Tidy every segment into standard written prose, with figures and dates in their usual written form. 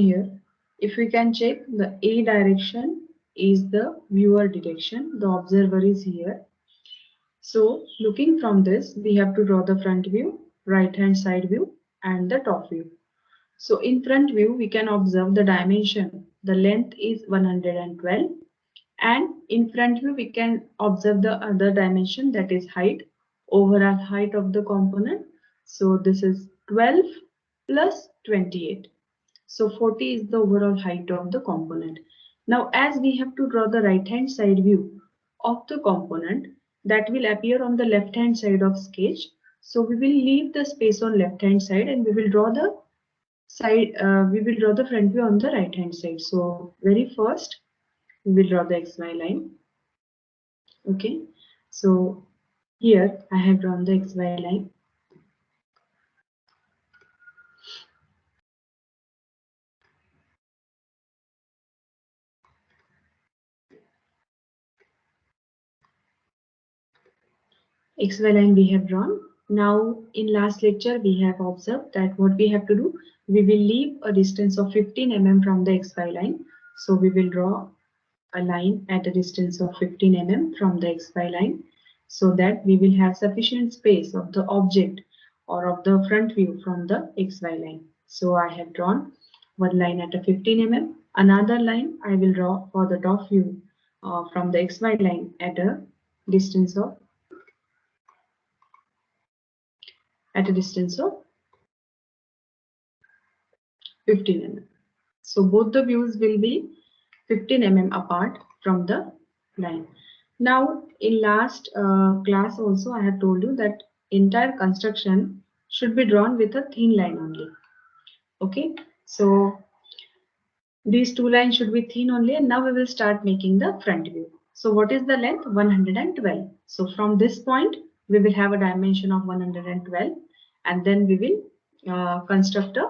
here, if we can check, the A direction is the viewer direction, the observer is here. So looking from this, we have to draw the front view, right hand side view and the top view. So in front view, we can observe the dimension. The length is 112, and in front view, we can observe the other dimension, that is height, overall height of the component. So this is 12 plus 28. So 40 is the overall height of the component. Now as we have to draw the right hand side view of the component, that will appear on the left hand side of sketch. So we will leave the space on left hand side and we will draw the front view on the right hand side. So very first we will draw the XY line. Okay, so here I have drawn the XY line. XY line we have drawn. Now in last lecture we have observed that what we have to do, we will leave a distance of 15 mm from the XY line. So we will draw a line at a distance of 15 mm from the XY line, so that we will have sufficient space of the object or of the front view from the XY line. So I have drawn one line at a 15 mm, another line I will draw for the top view from the XY line at a distance of 15 mm. So both the views will be 15 mm apart from the line. Now in last class also I have told you that entire construction should be drawn with a thin line only. Okay, so these two lines should be thin only, and now we will start making the front view. So what is the length? 112. So from this point we will have a dimension of 112, and then we will construct a.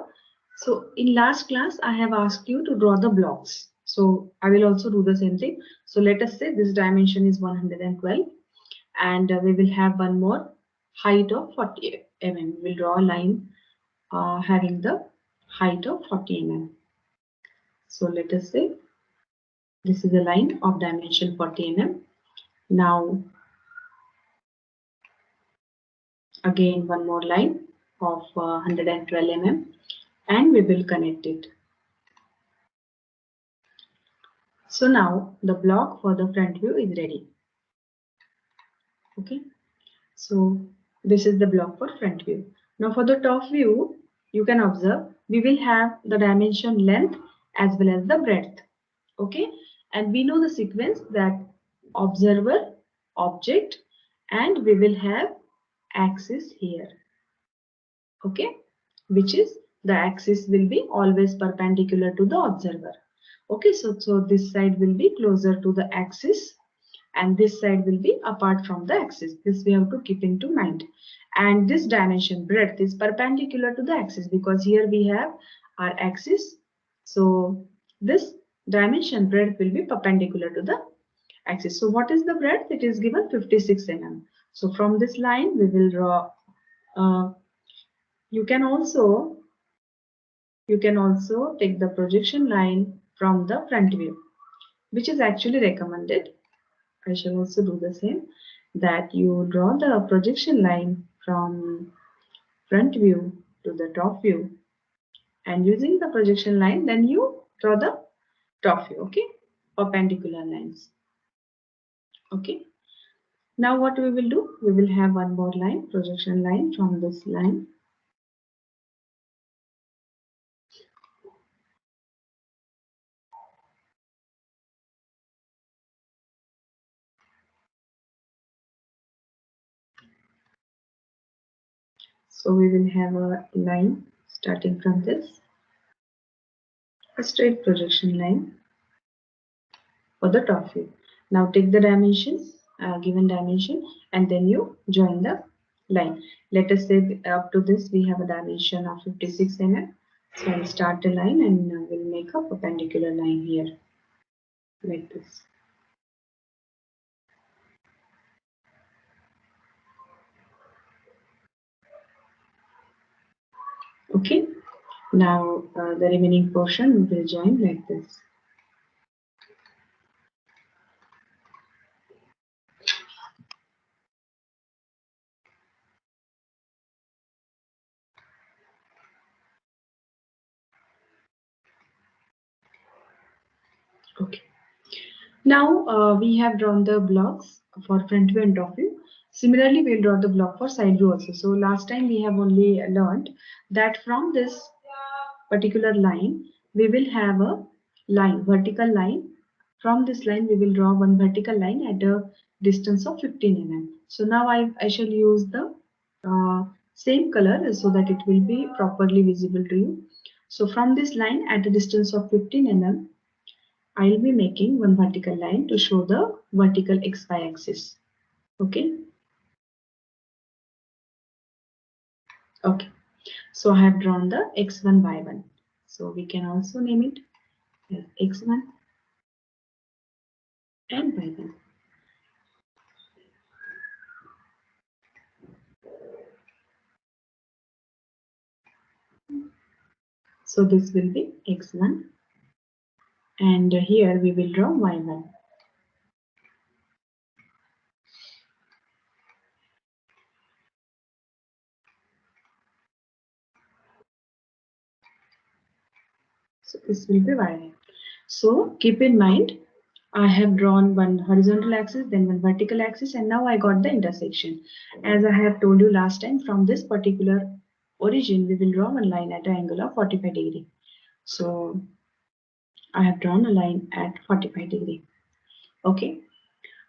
So in last class I have asked you to draw the blocks. So I will also do the same thing. So let us say this dimension is 112, and we will have one more height of 40 mm. We will draw a line having the height of 40 mm. So let us say this is a line of dimension 40 mm. Now again one more line of 112 mm, and we will connect it. So now the block for the front view is ready. Okay, so this is the block for front view. Now for the top view, you can observe we will have the dimension length as well as the breadth. Okay, and we know the sequence that observer, object, and we will have axis here. Okay, which is the axis will be always perpendicular to the observer. Okay, so this side will be closer to the axis and this side will be apart from the axis. This we have to keep into mind. And this dimension breadth is perpendicular to the axis, because here we have our axis. So this dimension breadth will be perpendicular to the axis. So what is the breadth? It is given 56 mm. So from this line we will draw. You can also take the projection line from the front view, which is actually recommended. I shall also do the same, that you draw the projection line from front view to the top view, and using the projection line then you draw the top view. Okay, perpendicular lines. Okay, now what we will do, we will have one more line, projection line from this line. So we will have a line starting from this, a straight projection line for the top view. Now take the dimensions, given dimension, and then you join the line. Let us say up to this we have a dimension of 56 mm. So I'll start the line and we'll make a perpendicular line here like this. Okay. Now the remaining portion we will join like this. Okay. Now we have drawn the blocks for front view and top view. Similarly, we'll draw the block for side view also. So last time we have only learned that from this particular line, we will have a line, vertical line. From this line, we will draw one vertical line at a distance of 15 mm. So now I shall use the same color so that it will be properly visible to you. So from this line at a distance of 15 mm, I'll be making one vertical line to show the vertical XY axis. Okay. Okay. So I have drawn the X1, Y1. So we can also name it as X1 and Y1. So this will be X1 and here we will draw Y1. So this will be Y1. So keep in mind, I have drawn one horizontal axis, then one vertical axis, and now I got the intersection. As I have told you last time, from this particular origin, we will draw one line at an angle of 45 degree. So I have drawn a line at 45 degree. Okay.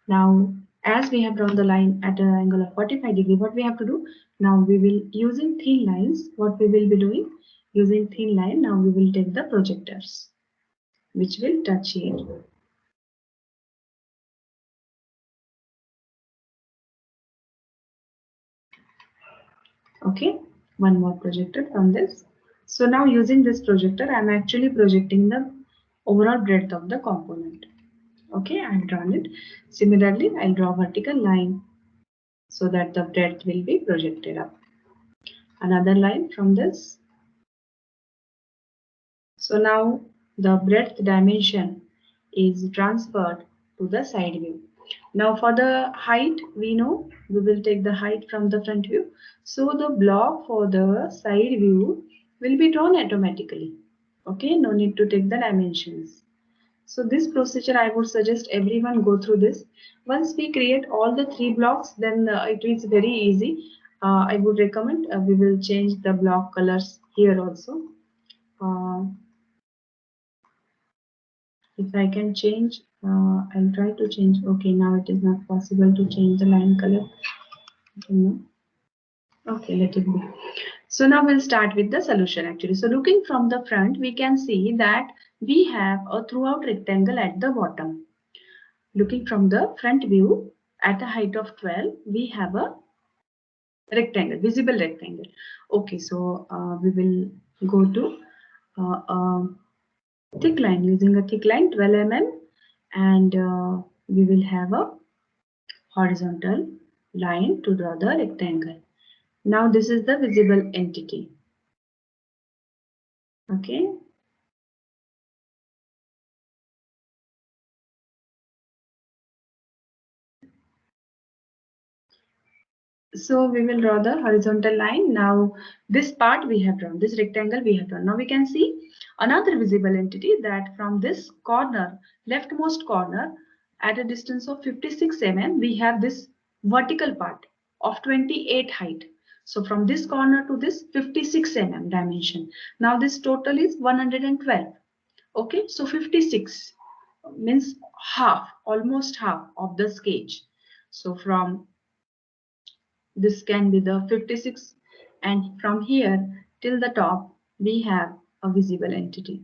Now, as we have drawn the line at an angle of 45 degree, what we have to do? Now we will, using thin lines, what we will be doing? Using thin line, now we will take the projectors, which will touch here. Okay, one more projector from this. So now using this projector, I am actually projecting the overall breadth of the component. Okay, I have drawn it. Similarly, I'll draw a vertical line so that the breadth will be projected up. Another line from this. So now the breadth dimension is transferred to the side view. Now for the height, we know we will take the height from the front view. So the block for the side view will be drawn automatically. Okay, no need to take the dimensions. So this procedure I would suggest everyone go through this. Once we create all the three blocks, then it is very easy. I would recommend we will change the block colors here also. Uh, if I can change, I'll try to change. Okay, now it is not possible to change the line color. No. Okay, let it be. So now we'll start with the solution actually. So looking from the front, we can see that we have a throughout rectangle at the bottom. Looking from the front view at a height of 12, we have a rectangle, visible rectangle. Okay, so we will go to thick line, using a thick line 12 mm, and we will have a horizontal line to draw the rectangle. Now this is the visible entity. Okay. So we will draw the horizontal line. Now this part we have drawn, this rectangle we have drawn. Now we can see another visible entity, that from this corner, leftmost corner, at a distance of 56 mm, we have this vertical part of 28 height. So from this corner to this 56 mm dimension. Now this total is 112. Okay, so 56 means half, almost half of the sketch. So from this can be the 56, and from here till the top we have a visible entity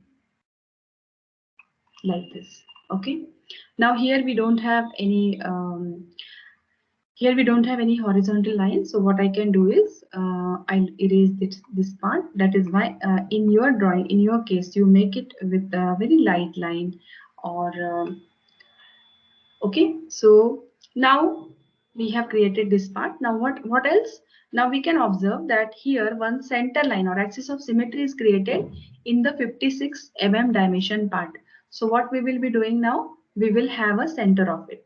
like this. Okay, now here we don't have any horizontal line, so what I can do is I'll erase this part. That is why in your drawing, in your case, you make it with a very light line, or okay. So now we have created this part. Now what else? Now we can observe that here one center line or axis of symmetry is created in the 56 mm dimension part. So what we will be doing now? We will have a center of it.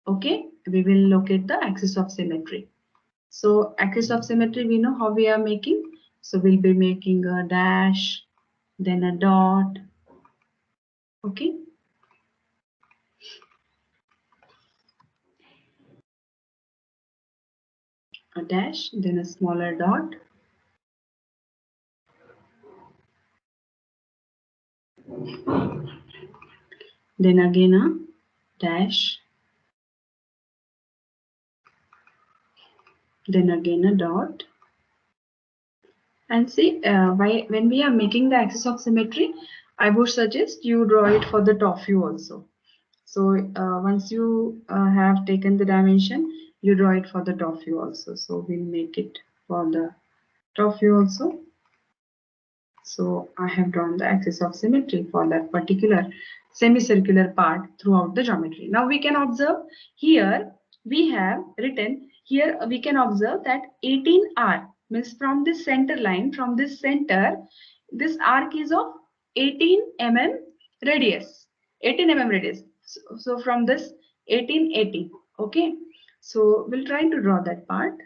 Okay, we will locate the axis of symmetry. So axis of symmetry, we know how we are making. So we'll be making a dash, then a dot. Okay. A dash, then a smaller dot. Then again a dash. Then again a dot. And see, when we are making the axis of symmetry, I would suggest you draw it for the top view also. So once you have taken the dimension, you draw it for the top view also. So we'll make it for the top view also. So I have drawn the axis of symmetry for that particular semicircular part throughout the geometry. Now we can observe here we have written here we can observe that 18R means from this center line, from this center, this arc is of 18 mm radius. 18 mm radius. So from this 1880. Okay. So we'll try to draw that part.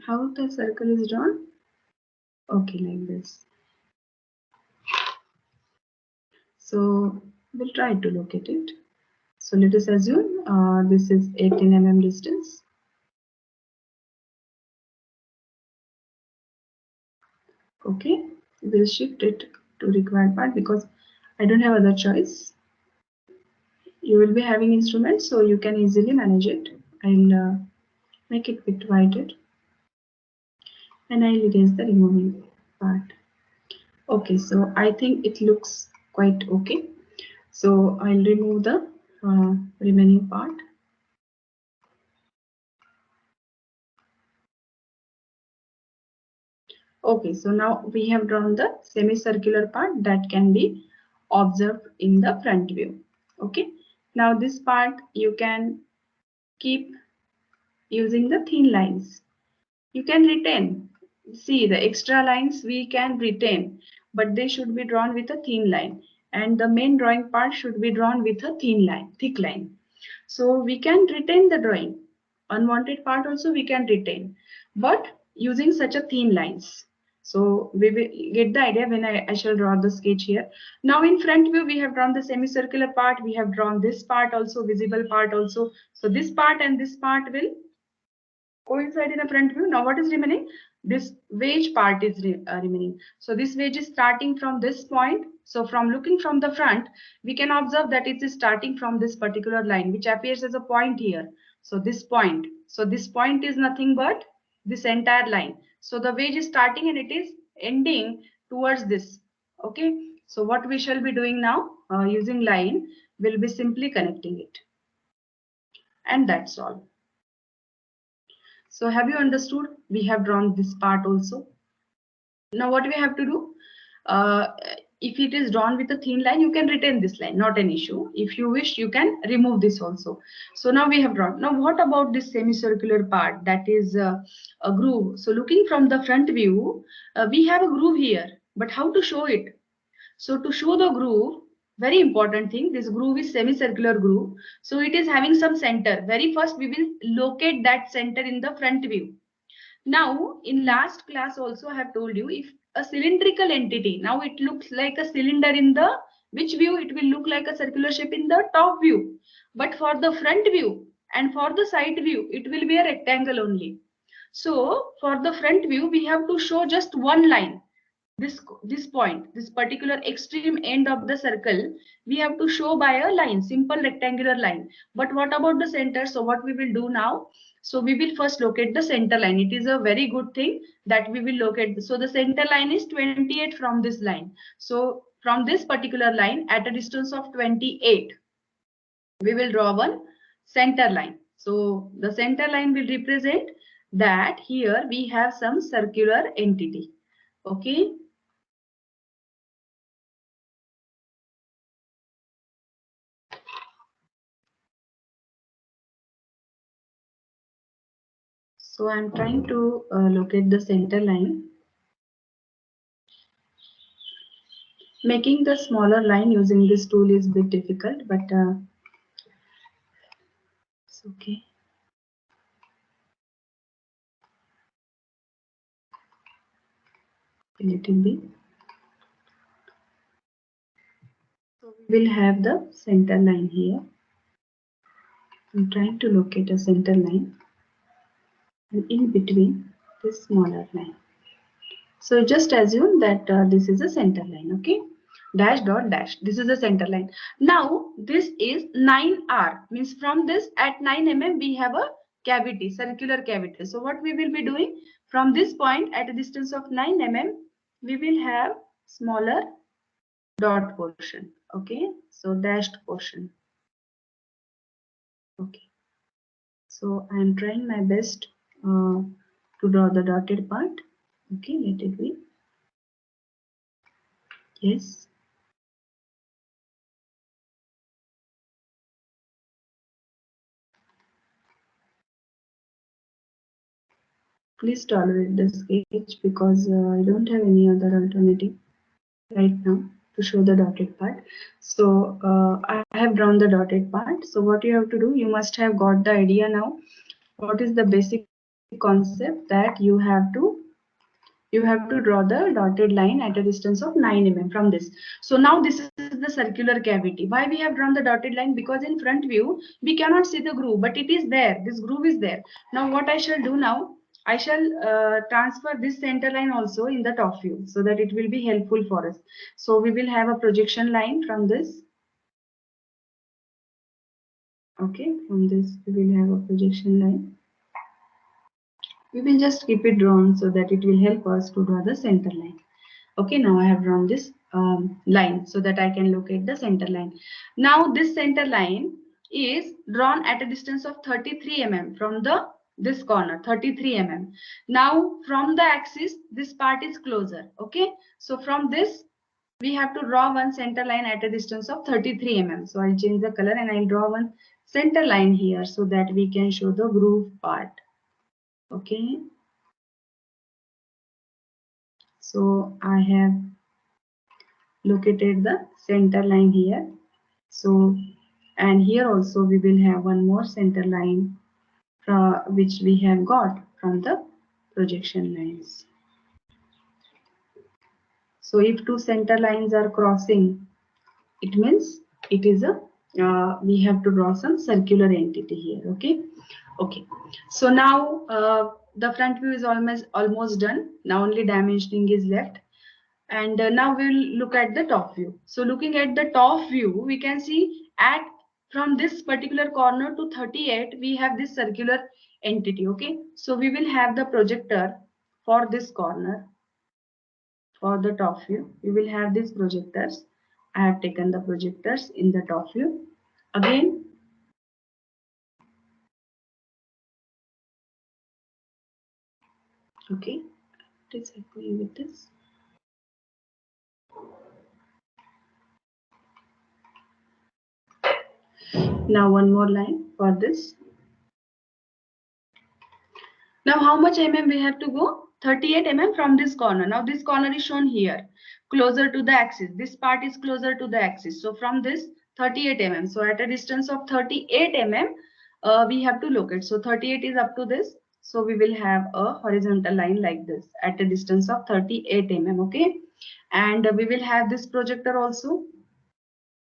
How the circle is drawn? Okay, like this. So we'll try to locate it. So let us assume this is 18 mm distance. Okay, we'll shift it to required part because I don't have other choice. You will be having instruments, so you can easily manage it. I'll make it bit wider and I'll erase the removing part. Okay, so I think it looks quite okay. So I'll remove the remaining part. Okay, so now we have drawn the semicircular part that can be observed in the front view. Okay, now this part you can keep using the thin lines. You can retain. See, the extra lines we can retain, but they should be drawn with a thin line. And the main drawing part should be drawn with a thin line, thick line. So we can retain the drawing. Unwanted part also we can retain, but using such a thin lines. So we will get the idea when I shall draw the sketch here. Now in front view, we have drawn the semicircular part. We have drawn this part also, visible part also. So this part and this part will coincide in the front view. Now what is remaining? This wedge part is remaining. So this wedge is starting from this point. So from looking from the front, we can observe that it is starting from this particular line, which appears as a point here. So this point. So this point is nothing but this entire line. So the wedge is starting and it is ending towards this. Okay. So what we shall be doing now using line will be simply connecting it. And that's all. So have you understood? We have drawn this part also. Now what we have to do? Uh, if it is drawn with a thin line, you can retain this line, not an issue. If you wish, you can remove this also. So now we have drawn. Now what about this semicircular part? That is a groove. So looking from the front view, we have a groove here. But how to show it? So to show the groove, very important thing, this groove is semicircular groove. So it is having some center. Very first, we will locate that center in the front view. Now, in last class also I have told you, if a cylindrical entity, now it looks like a cylinder in the which view, it will look like a circular shape in the top view. But for the front view and for the side view, it will be a rectangle only. So for the front view, we have to show just one line. This point, this particular extreme end of the circle, we have to show by a line, simple rectangular line. But what about the center? So what we will do now? So we will first locate the center line. It is a very good thing that we will locate. So the center line is 28 from this line. So from this particular line at a distance of 28, we will draw one center line. So the center line will represent that here we have some circular entity. Okay. So I'm trying to locate the center line. Making the smaller line using this tool is a bit difficult, but it's okay. A little bit. So we will have the center line here. I'm trying to locate a center line and in between this smaller line. So just assume that this is a center line, okay? Dash dot dash. This is a center line. Now this is 9R, means from this at 9 mm we have a cavity, circular cavity. So what we will be doing from this point at a distance of 9 mm, we will have smaller dot portion, okay? So dashed portion, okay. So I am trying my best to draw the dotted part, okay? Let it be. Yes. Please tolerate the sketch because I don't have any other alternative right now to show the dotted part. So I have drawn the dotted part. So what you have to do, you must have got the idea now. What is the basic concept that you have to draw the dotted line at a distance of 9 mm from this. So now this is the circular cavity. Why we have drawn the dotted line? Because in front view we cannot see the groove, but it is there. This groove is there. Now what I shall do now, I shall transfer this center line also in the top view so that it will be helpful for us. So we will have a projection line from this. Okay, from this we will have a projection line. We will just keep it drawn so that it will help us to draw the center line. Okay, now I have drawn this line so that I can locate the center line. Now this center line is drawn at a distance of 33 mm from this corner, 33 mm. Now from the axis, this part is closer. Okay, so from this we have to draw one center line at a distance of 33 mm. So I'll change the color and I'll draw one center line here so that we can show the groove part. Okay, so I have located the center line here. So, and here also we will have one more center line which we have got from the projection lines. So if two center lines are crossing, it means it is a we have to draw some circular entity here. Okay, okay. So now the front view is almost done. Now only dimensioning is left. And now we'll look at the top view. So looking at the top view, we can see at from this particular corner to 38, we have this circular entity. Okay, so we will have the projector for this corner. For the top view, we will have these projectors. I have taken the projectors in the top view. Again, okay, what is happening with this? Now one more line for this. Now how much mm we have to go? 38 mm from this corner. Now this corner is shown here, closer to the axis. This part is closer to the axis. So from this 38 mm. So at a distance of 38 mm, we have to locate. So 38 is up to this. So we will have a horizontal line like this at a distance of 38 mm. Okay. And we will have this projector also.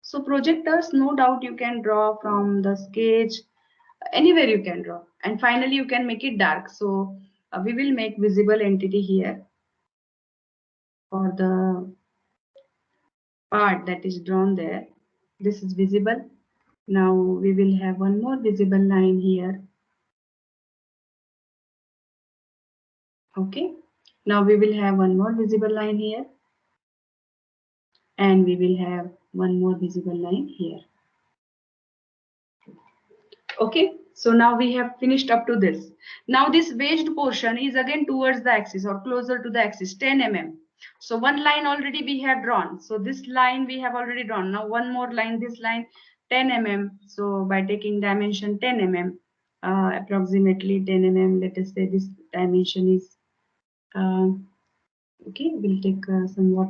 So projectors, no doubt you can draw from the sketch, anywhere you can draw, and finally you can make it dark. So we will make visible entity here for the part that is drawn there. This is visible. Now we will have one more visible line here. Okay, now we will have one more visible line here, and we will have one more visible line here. Okay, so now we have finished up to this. Now this wedged portion is again towards the axis or closer to the axis, 10 mm. So one line already we have drawn. So this line we have already drawn. Now one more line, this line 10 mm. So by taking dimension 10 mm, approximately 10 mm. Let us say this dimension is okay. We'll take somewhat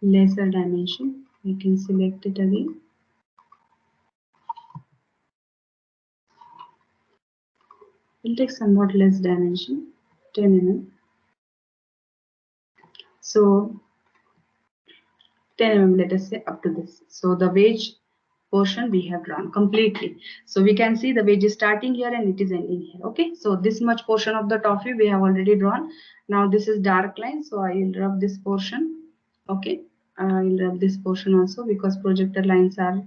lesser dimension. We can select it again. We'll take somewhat less dimension, 10 mm. So 10 mm, let us say, up to this. So the wedge portion we have drawn completely. So we can see the wedge is starting here and it is ending here. Okay, so this much portion of the top view we have already drawn. Now this is dark line, so I will rub this portion. Okay, I will rub this portion also because projector lines are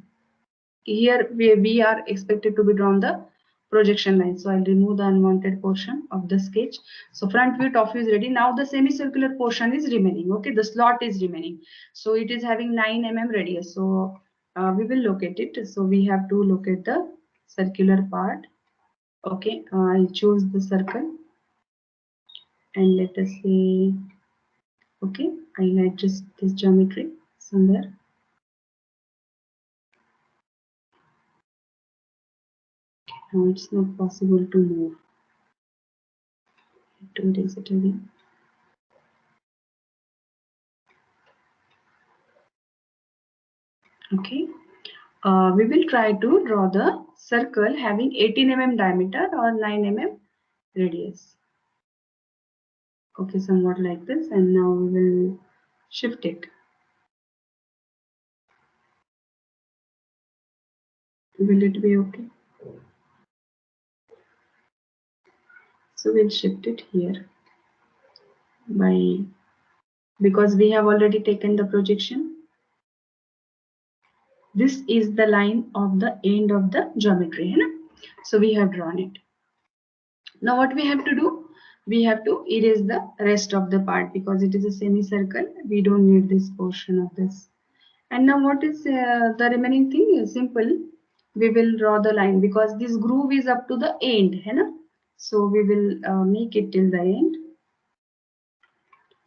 here. We are expected to be drawn the projection line. So I'll remove the unwanted portion of the sketch. So front view, top view is ready. Now the semicircular portion is remaining. Okay, the slot is remaining. So it is having 9 mm radius. So we will locate it. So we have to locate the circular part. Okay, I'll choose the circle and let us say, okay, I'll adjust this geometry somewhere. Now it's not possible to move. To erase it again. Okay, we will try to draw the circle having 18 mm diameter or 9 mm radius. Okay, somewhat like this, and now we will shift it. Will it be okay? So we'll shift it here by, because we have already taken the projection. This is the line of the end of the geometry, you know? So we have drawn it. Now what we have to do? We have to erase the rest of the part because it is a semicircle. We don't need this portion of this. And now what is the remaining thing is simple. We will draw the line because this groove is up to the end, है ना? So we will make it till the end.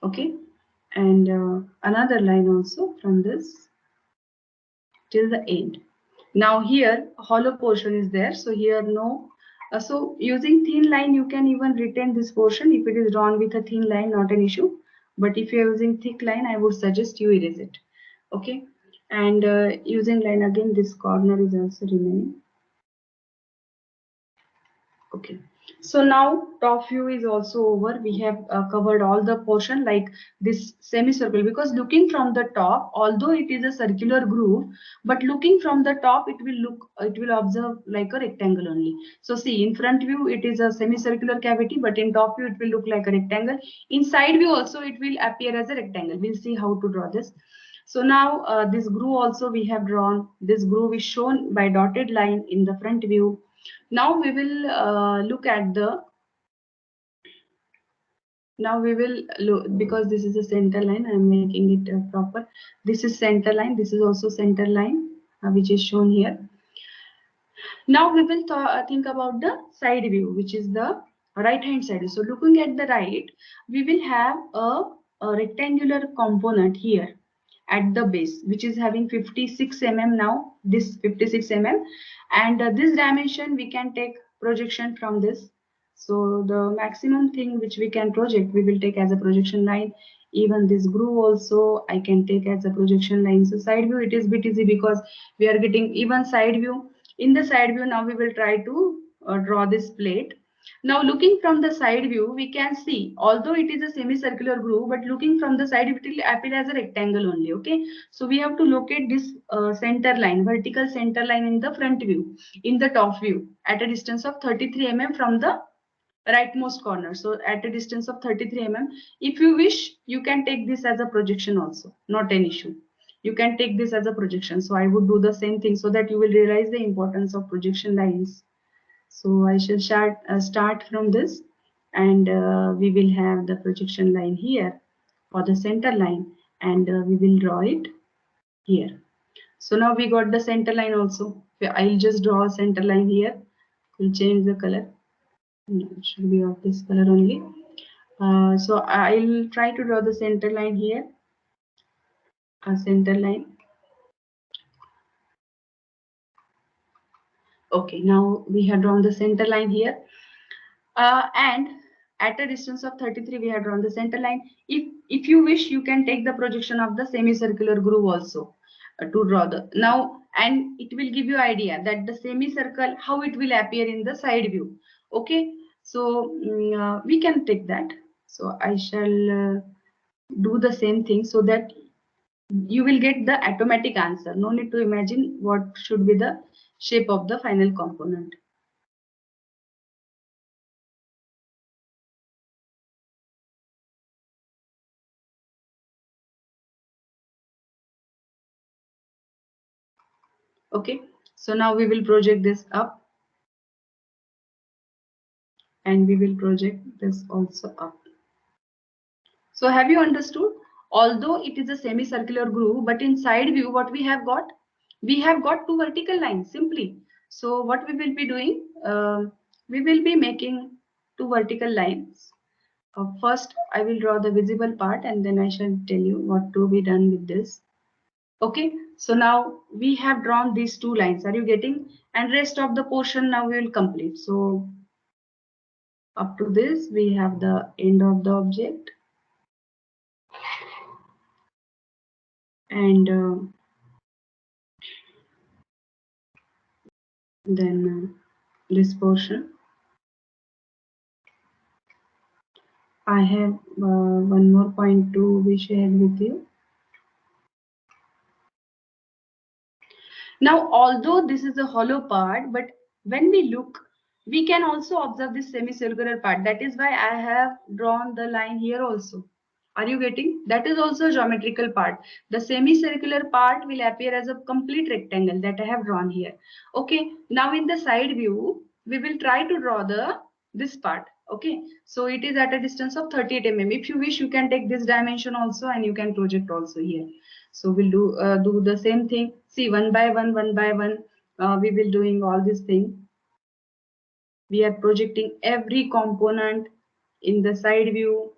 Okay, and another line also from this till the end. Now here hollow portion is there, so here no. So using thin line you can even retain this portion if it is drawn with a thin line, not an issue. But if you are using thick line, I would suggest you erase it. Okay, and using line again, this corner is also remaining. Okay, so now top view is also over. We have covered all the portion like this semicircle, because looking from the top, although it is a circular groove, but looking from the top it will observe like a rectangle only. So see, in front view it is a semicircular cavity, but in top view it will look like a rectangle. In side view also it will appear as a rectangle. We'll see how to draw this. So now this groove also we have drawn. This groove is shown by dotted line in the front view. Now we will look at the, now we will look, because this is a center line, I am making it proper. This is center line, this is also center line, which is shown here. Now we will think about the side view, which is the right hand side. So looking at the right, we will have a rectangular component here at the base, which is having 56 mm. Now this 56 mm, and this dimension we can take projection from this. So the maximum thing which we can project, we will take as a projection line. Even this groove also I can take as a projection line. So side view it is bit easy because we are getting even side view. In the side view, now we will try to draw this plate. Now looking from the side view, we can see, although it is a semicircular groove, but looking from the side, it will appear as a rectangle only. Okay, so we have to locate this center line, vertical center line in the front view, in the top view, at a distance of 33 mm from the rightmost corner. So at a distance of 33 mm. If you wish, you can take this as a projection also, not an issue. You can take this as a projection. So I would do the same thing so that you will realize the importance of projection lines. So I shall start from this, and we will have the projection line here for the center line, and we will draw it here. So now we got the center line also. I'll just draw a center line here. We'll change the color. No, it should be of this color only. So I'll try to draw the center line here. A center line. Okay, now we have drawn the center line here. And at a distance of 33 we have drawn the center line. If you wish, you can take the projection of the semicircular groove also to draw the now, and it will give you idea that the semicircle how it will appear in the side view. Okay, so we can take that. So I shall do the same thing so that you will get the automatic answer. No need to imagine what should be the shape of the final component. Okay, so now we will project this up, and we will project this also up. So have you understood? Although it is a semicircular groove, but in side view, what we have got? We have got two vertical lines simply. So what we will be doing? We will be making two vertical lines. First, I will draw the visible part, and then I shall tell you what to be done with this. Okay, so now we have drawn these two lines. Are you getting? And rest of the portion now we will complete. So up to this, we have the end of the object, and then this portion. I have one more point to be shared with you. Now, although this is a hollow part, but when we look, we can also observe this semicircular part. That is why I have drawn the line here also. Are you getting? That is also a geometrical part. The semicircular part will appear as a complete rectangle that I have drawn here. Okay, now in the side view, we will try to draw this part. Okay, so it is at a distance of 38 mm. If you wish, you can take this dimension also, and you can project also here. So we'll do the same thing. See, one by one, we will doing all this thing. We are projecting every component in the side view.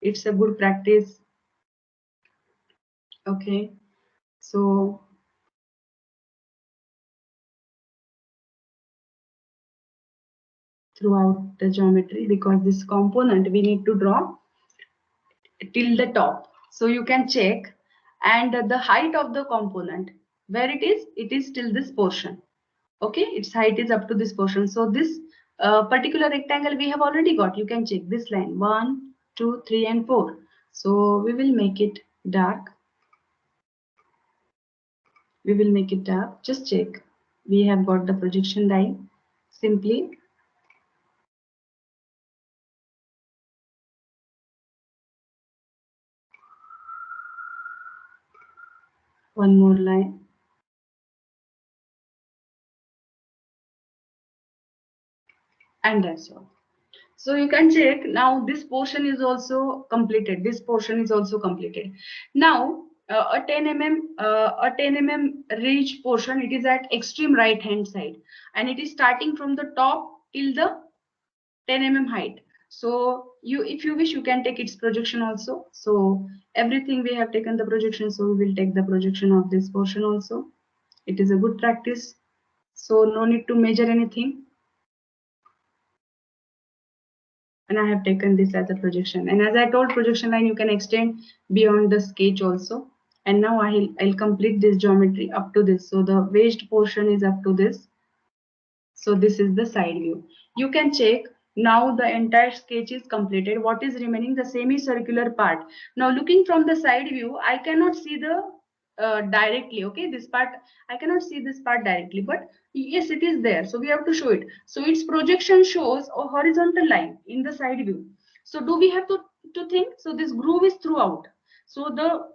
It's a good practice. Okay, so throughout the geometry, because this component we need to draw till the top, so you can check, and the height of the component where it is till this portion. Okay, its height is up to this portion. So this particular rectangle we have already got. You can check this line 1, 2, 3, and 4. So we will make it dark. We will make it dark. Just check. We have got the projection line. Simply one more line. And that's all. So you can check now this portion is also completed. This portion is also completed. Now a 10 mm ridge portion, it is at extreme right hand side, and it is starting from the top till the 10 mm height. So you, if you wish, you can take its projection also. So everything we have taken the projection, so we will take the projection of this portion also. It is a good practice. So no need to measure anything. And I have taken this as a projection. And as I told, projection line you can extend beyond the sketch also. And now I'll complete this geometry up to this. So the waist portion is up to this. So this is the side view. You can check now the entire sketch is completed. What is remaining? The semicircular part. Now looking from the side view, I cannot see the directly. Okay, this part I cannot see this part directly, but yes, it is there. So we have to show it. So its projection shows a horizontal line in the side view. So do we have to think? So this groove is throughout. So the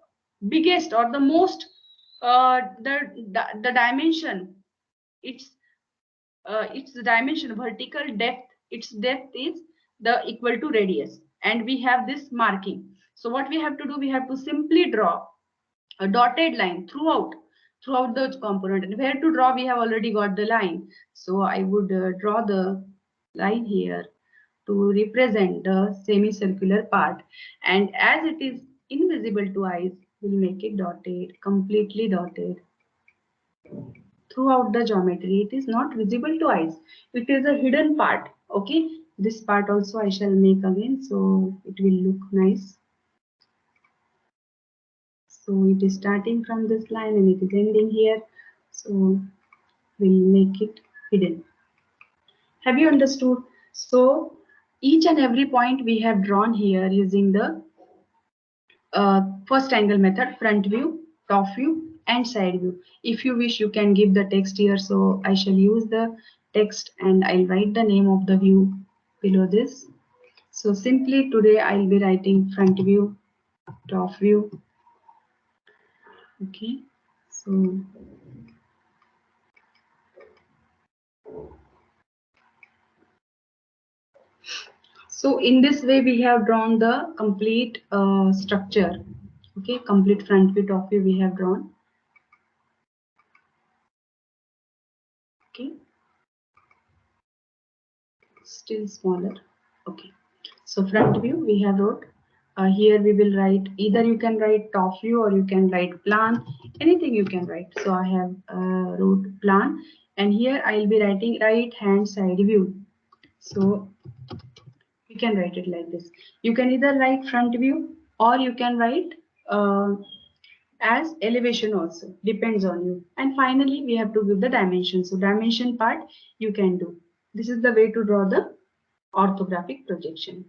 biggest or the most the dimension, its dimension vertical depth, its depth is the equal to radius, and we have this marking. So what we have to do, we have to simply draw a dotted line throughout the component. And where to draw, we have already got the line. So I would draw the line here to represent the semicircular part, and as it is invisible to eyes, we'll make it dotted, completely dotted throughout the geometry. It is not visible to eyes. It is a hidden part. Okay, this part also I shall make again, so it will look nice. So it is starting from this line and it is ending here. So we'll make it hidden. Have you understood? So each and every point we have drawn here using the first angle method, front view, top view and side view. If you wish, you can give the text here. So I shall use the text and I'll write the name of the view below this. So simply today I'll be writing front view, top view. Okay, so in this way we have drawn the complete structure. Okay, complete front view, top view we have drawn. Okay, still smaller. Okay, so front view we have wrote. Here we will write, either you can write top view or you can write plan, anything you can write. So I have wrote plan, and here I will be writing right hand side view. So you can write it like this. You can either write front view or you can write as elevation also, depends on you. And finally we have to give the dimension. So dimension part you can do. This is the way to draw the orthographic projection.